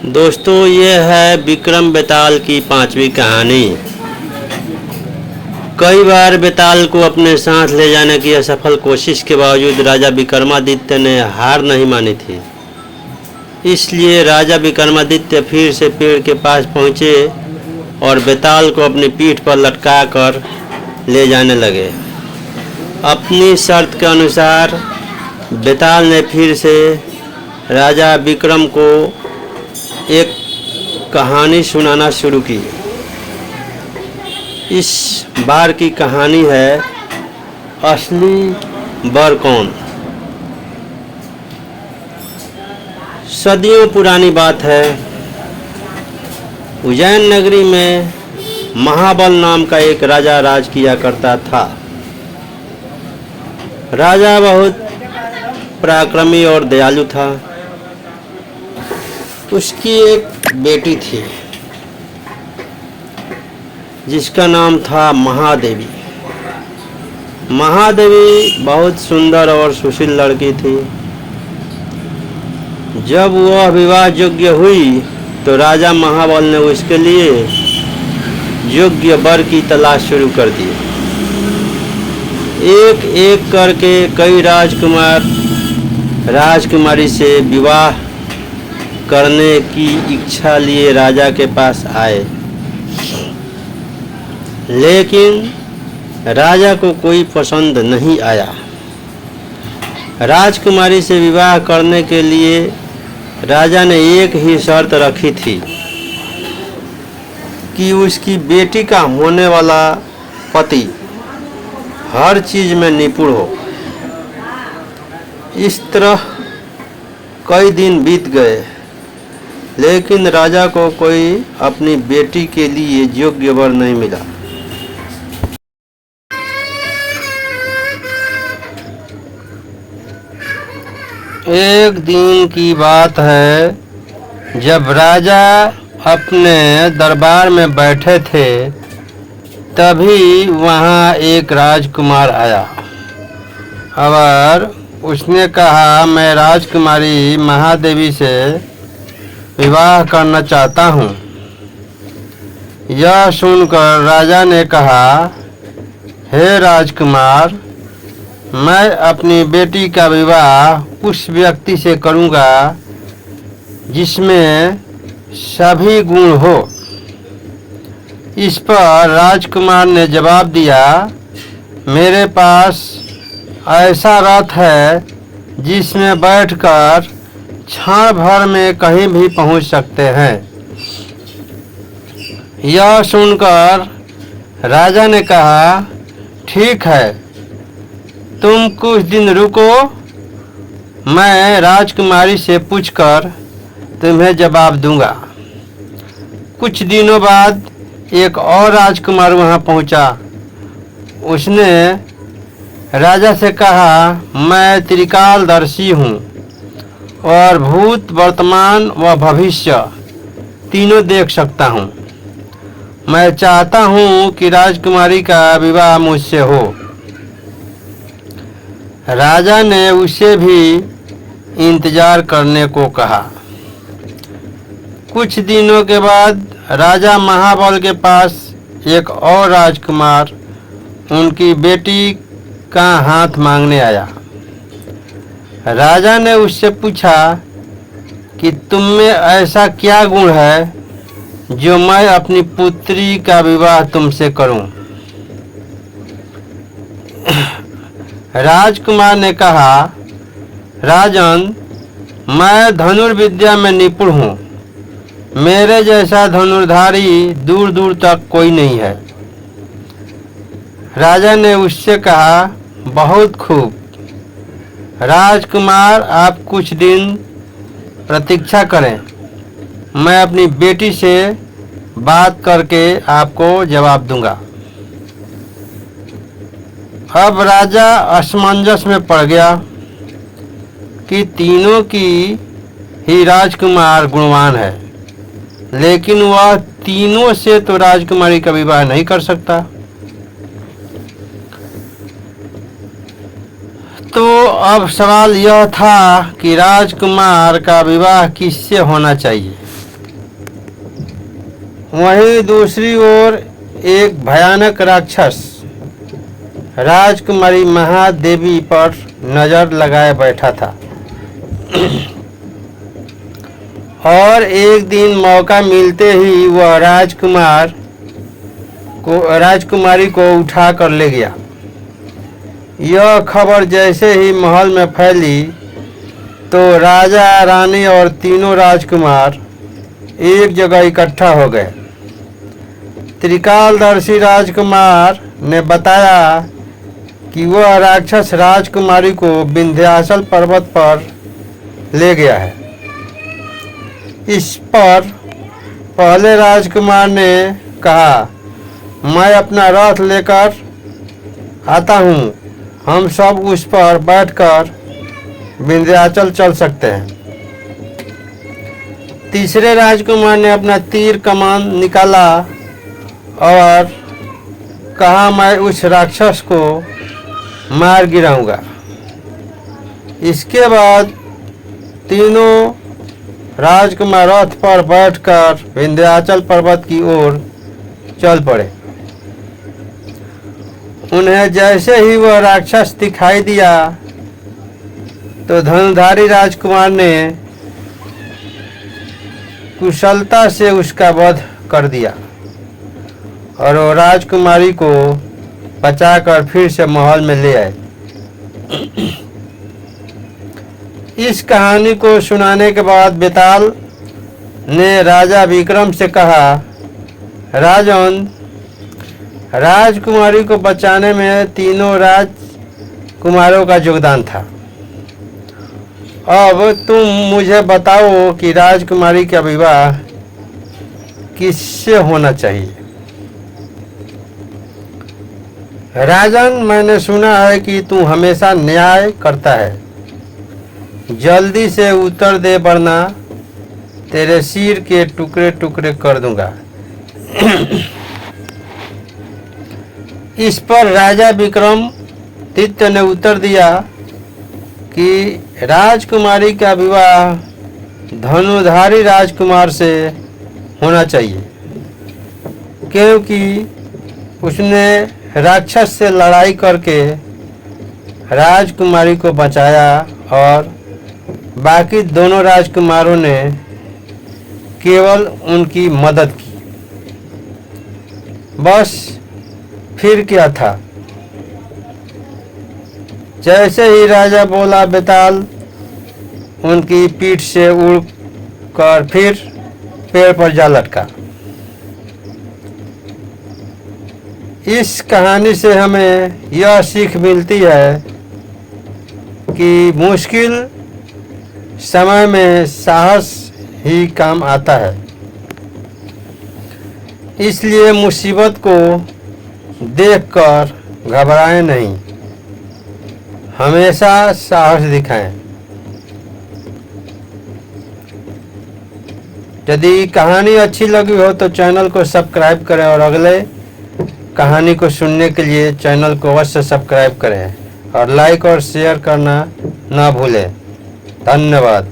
दोस्तों, ये है विक्रम बेताल की 5वीं कहानी। कई बार बेताल को अपने साथ ले जाने की असफल कोशिश के बावजूद राजा विक्रमादित्य ने हार नहीं मानी थी। इसलिए राजा विक्रमादित्य फिर से पेड़ के पास पहुँचे और बेताल को अपनी पीठ पर लटका कर ले जाने लगे। अपनी शर्त के अनुसार बेताल ने फिर से राजा विक्रम को एक कहानी सुनाना शुरू की। इस बार की कहानी है असली वर कौन। सदियों पुरानी बात है। उज्जैन नगरी में महाबल नाम का एक राजा राज किया करता था। राजा बहुत पराक्रमी और दयालु था। उसकी एक बेटी थी जिसका नाम था महादेवी। महादेवी बहुत सुंदर और सुशील लड़की थी। जब वह विवाह योग्य हुई तो राजा महाबल ने उसके लिए योग्य वर की तलाश शुरू कर दी। एक एक करके कई राजकुमारी से विवाह करने की इच्छा लिए राजा के पास आए, लेकिन राजा को कोई पसंद नहीं आया। राजकुमारी से विवाह करने के लिए राजा ने एक ही शर्त रखी थी कि उसकी बेटी का होने वाला पति हर चीज में निपुण हो। इस तरह कई दिन बीत गए, लेकिन राजा को कोई अपनी बेटी के लिए योग्य वर नहीं मिला। एक दिन की बात है, जब राजा अपने दरबार में बैठे थे, तभी वहाँ एक राजकुमार आया और उसने कहा, मैं राजकुमारी महादेवी से विवाह करना चाहता हूँ। यह सुनकर राजा ने कहा, हे राजकुमार, मैं अपनी बेटी का विवाह उस व्यक्ति से करूँगा जिसमें सभी गुण हो। इस पर राजकुमार ने जवाब दिया, मेरे पास ऐसा रथ है जिसमें बैठकर क्षण भर में कहीं भी पहुंच सकते हैं। यह सुनकर राजा ने कहा, ठीक है, तुम कुछ दिन रुको, मैं राजकुमारी से पूछकर तुम्हें जवाब दूंगा। कुछ दिनों बाद एक और राजकुमार वहां पहुंचा। उसने राजा से कहा, मैं त्रिकालदर्शी हूँ और भूत, वर्तमान व भविष्य तीनों देख सकता हूँ। मैं चाहता हूँ कि राजकुमारी का विवाह मुझसे हो। राजा ने उसे भी इंतजार करने को कहा। कुछ दिनों के बाद राजा महाबल के पास एक और राजकुमार उनकी बेटी का हाथ मांगने आया। राजा ने उससे पूछा कि तुम में ऐसा क्या गुण है जो मैं अपनी पुत्री का विवाह तुमसे करूं। राजकुमार ने कहा, राजन, मैं धनुर्विद्या में निपुण हूँ। मेरे जैसा धनुर्धारी दूर दूर तक कोई नहीं है। राजा ने उससे कहा, बहुत खूब। राजकुमार, आप कुछ दिन प्रतीक्षा करें, मैं अपनी बेटी से बात करके आपको जवाब दूंगा। अब राजा असमंजस में पड़ गया कि तीनों की ही राजकुमार गुणवान है, लेकिन वह तीनों से तो राजकुमारी का विवाह नहीं कर सकता। तो अब सवाल यह था कि राजकुमार का विवाह किससे होना चाहिए। वहीं दूसरी ओर एक भयानक राक्षस राजकुमारी महादेवी पर नजर लगाए बैठा था और एक दिन मौका मिलते ही वह राजकुमारी को उठा कर ले गया। यह खबर जैसे ही महल में फैली तो राजा रानी और तीनों राजकुमार एक जगह इकट्ठा हो गए। त्रिकालदर्शी राजकुमार ने बताया कि वह राक्षस राजकुमारी को विंध्याचल पर्वत पर ले गया है। इस पर पहले राजकुमार ने कहा, मैं अपना रथ लेकर आता हूँ, हम सब उस पर बैठकर विंध्याचल चल सकते हैं। तीसरे राजकुमार ने अपना तीर कमान निकाला और कहा, मैं उस राक्षस को मार गिराऊंगा। इसके बाद तीनों राजकुमार रथ पर बैठकर विंध्याचल पर्वत की ओर चल पड़े। उन्हें जैसे ही वह राक्षस दिखाई दिया तो धनुधारी राजकुमार ने कुशलता से उसका वध कर दिया और वो राजकुमारी को बचाकर फिर से महल में ले आए। इस कहानी को सुनाने के बाद बेताल ने राजा विक्रम से कहा, राजन, राजकुमारी को बचाने में तीनों राजकुमारों का योगदान था। अब तुम मुझे बताओ कि राजकुमारी का विवाह किससे होना चाहिए। राजन, मैंने सुना है कि तू हमेशा न्याय करता है। जल्दी से उत्तर दे वरना तेरे सिर के टुकड़े टुकड़े कर दूंगा। इस पर राजा विक्रमादित्य ने उत्तर दिया कि राजकुमारी का विवाह धनुधारी राजकुमार से होना चाहिए, क्योंकि उसने राक्षस से लड़ाई करके राजकुमारी को बचाया और बाकी दोनों राजकुमारों ने केवल उनकी मदद की। बस फिर क्या था। जैसे ही राजा बोला, बेताल उनकी पीठ से उड़कर फिर पेड़ पर जा लटका। इस कहानी से हमें यह सीख मिलती है कि मुश्किल समय में साहस ही काम आता है। इसलिए मुसीबत को देखकर घबराएं नहीं, हमेशा साहस दिखाएं। यदि कहानी अच्छी लगी हो तो चैनल को सब्सक्राइब करें और अगले कहानी को सुनने के लिए चैनल को अवश्य सब्सक्राइब करें और लाइक और शेयर करना ना भूलें। धन्यवाद।